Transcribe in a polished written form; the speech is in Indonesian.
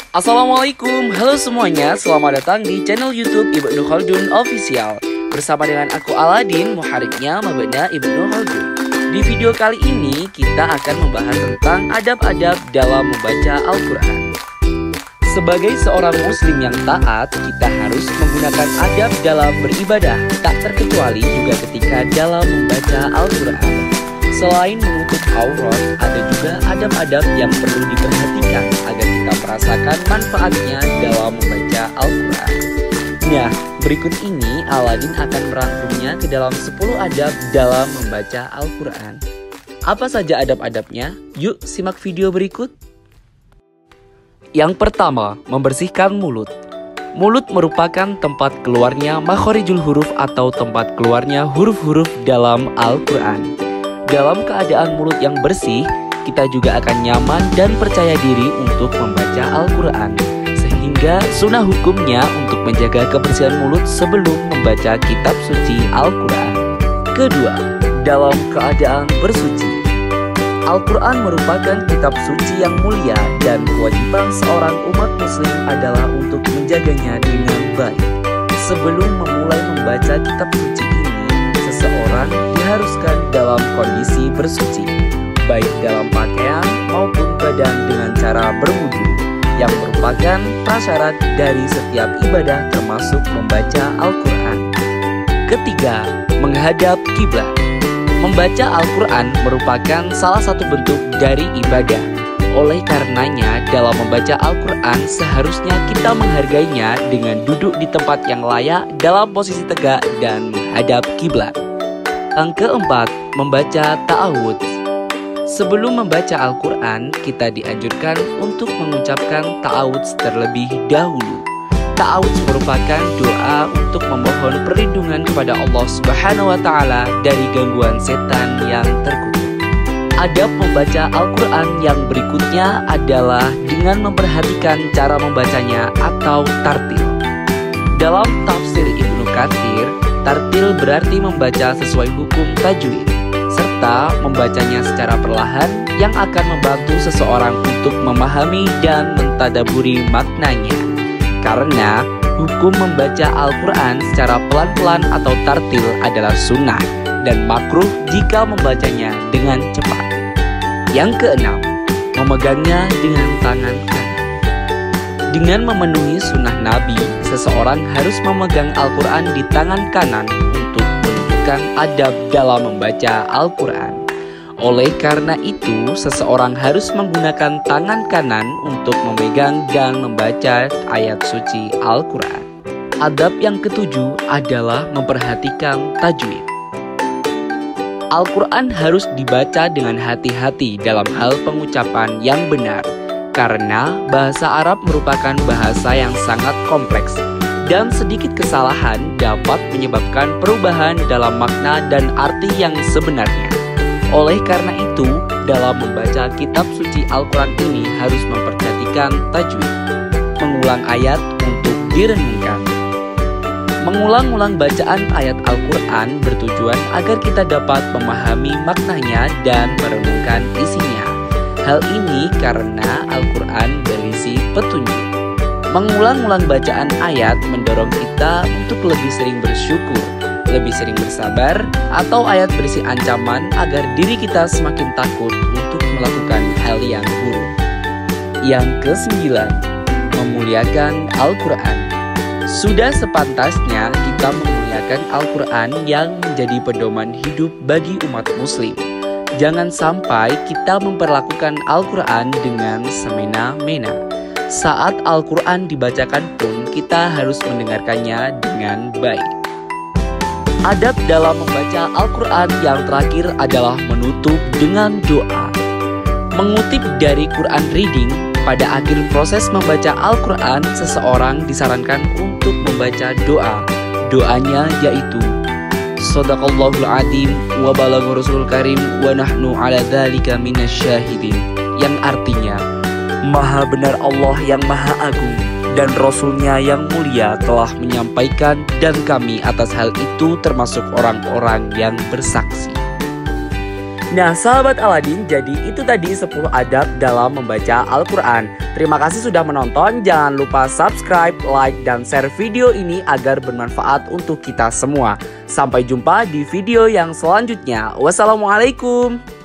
Assalamualaikum, halo semuanya, selamat datang di channel YouTube Ibnu Khaldun Official. Bersama dengan aku Aladin, muharibnya Mabena Ibnu Khaldun. Di video kali ini kita akan membahas tentang adab-adab dalam membaca Al-Quran. Sebagai seorang muslim yang taat, kita harus menggunakan adab dalam beribadah, tak terkecuali juga ketika dalam membaca Al-Quran. Selain menutup aurat, ada juga adab-adab yang perlu diperhatikan agar kita merasakan manfaatnya dalam membaca Al-Quran. Nah, berikut ini Aladin akan merangkumnya ke dalam 10 adab dalam membaca Al-Quran. Apa saja adab-adabnya? Yuk simak video berikut. Yang pertama, membersihkan mulut. Mulut merupakan tempat keluarnya makhorijul huruf atau tempat keluarnya huruf-huruf dalam Al-Quran. Dalam keadaan mulut yang bersih, kita juga akan nyaman dan percaya diri untuk membaca Al-Quran. Sehingga sunnah hukumnya untuk menjaga kebersihan mulut sebelum membaca kitab suci Al-Quran. Kedua, dalam keadaan bersuci. Al-Quran merupakan kitab suci yang mulia dan kewajiban seorang umat muslim adalah untuk menjaganya dengan baik. Sebelum memulai membaca kitab suci ini, seseorang diharuskan dalam kondisi bersuci, baik dalam pakaian maupun badan dengan cara berwudu, yang merupakan prasyarat dari setiap ibadah termasuk membaca Al-Quran. Ketiga, menghadap kiblat. Membaca Al-Quran merupakan salah satu bentuk dari ibadah. Oleh karenanya, dalam membaca Al-Quran seharusnya kita menghargainya dengan duduk di tempat yang layak dalam posisi tegak dan menghadap kiblat. Yang keempat, membaca ta'awudz. Sebelum membaca Al-Quran, kita dianjurkan untuk mengucapkan ta'awudz terlebih dahulu. Ta'awudz merupakan doa untuk memohon perlindungan kepada Allah Subhanahu wa Ta'ala dari gangguan setan yang terkutuk. Adab membaca Al-Quran yang berikutnya adalah dengan memperhatikan cara membacanya atau tartil. Dalam tafsir Ibnu Katsir, tartil berarti membaca sesuai hukum tajwid, serta membacanya secara perlahan yang akan membantu seseorang untuk memahami dan mentadaburi maknanya. Karena hukum membaca Al-Quran secara pelan-pelan atau tartil adalah sunnah dan makruh jika membacanya dengan cepat. Yang keenam, memegangnya dengan tangan kanan. Dengan memenuhi sunnah Nabi, seseorang harus memegang Al-Quran di tangan kanan untuk menunjukkan adab dalam membaca Al-Quran. Oleh karena itu, seseorang harus menggunakan tangan kanan untuk memegang dan membaca ayat suci Al-Quran. Adab yang ketujuh adalah memperhatikan tajwid. Al-Quran harus dibaca dengan hati-hati dalam hal pengucapan yang benar, karena bahasa Arab merupakan bahasa yang sangat kompleks dan sedikit kesalahan dapat menyebabkan perubahan dalam makna dan arti yang sebenarnya. Oleh karena itu, dalam membaca kitab suci Al-Quran ini harus memperhatikan tajwid, mengulang ayat untuk direnungkan. Mengulang-ulang bacaan ayat Al-Quran bertujuan agar kita dapat memahami maknanya dan merenungkan isinya. Hal ini karena Al-Quran berisi petunjuk. Mengulang-ulang bacaan ayat mendorong kita untuk lebih sering bersyukur, lebih sering bersabar, atau ayat berisi ancaman agar diri kita semakin takut untuk melakukan hal yang buruk. Yang kesembilan, memuliakan Al-Quran. Sudah sepantasnya kita memuliakan Al-Quran yang menjadi pedoman hidup bagi umat muslim. Jangan sampai kita memperlakukan Al-Quran dengan semena-mena. Saat Al-Quran dibacakan pun kita harus mendengarkannya dengan baik. Adab dalam membaca Al-Quran yang terakhir adalah menutup dengan doa. Mengutip dari Quran Reading, pada akhir proses membaca Al-Quran, seseorang disarankan untuk membaca doa. Doanya yaitu Shadaqallahul Adzim wa balagha Rasulul Karim wa nahnu ala dzalika minasyahidin, yang artinya Maha benar Allah yang Maha Agung dan Rasulnya yang mulia telah menyampaikan, dan kami atas hal itu termasuk orang-orang yang bersaksi. Nah sahabat Aladin, jadi itu tadi 10 adab dalam membaca Al-Quran. Terima kasih sudah menonton, jangan lupa subscribe, like, dan share video ini agar bermanfaat untuk kita semua. Sampai jumpa di video yang selanjutnya. Wassalamualaikum.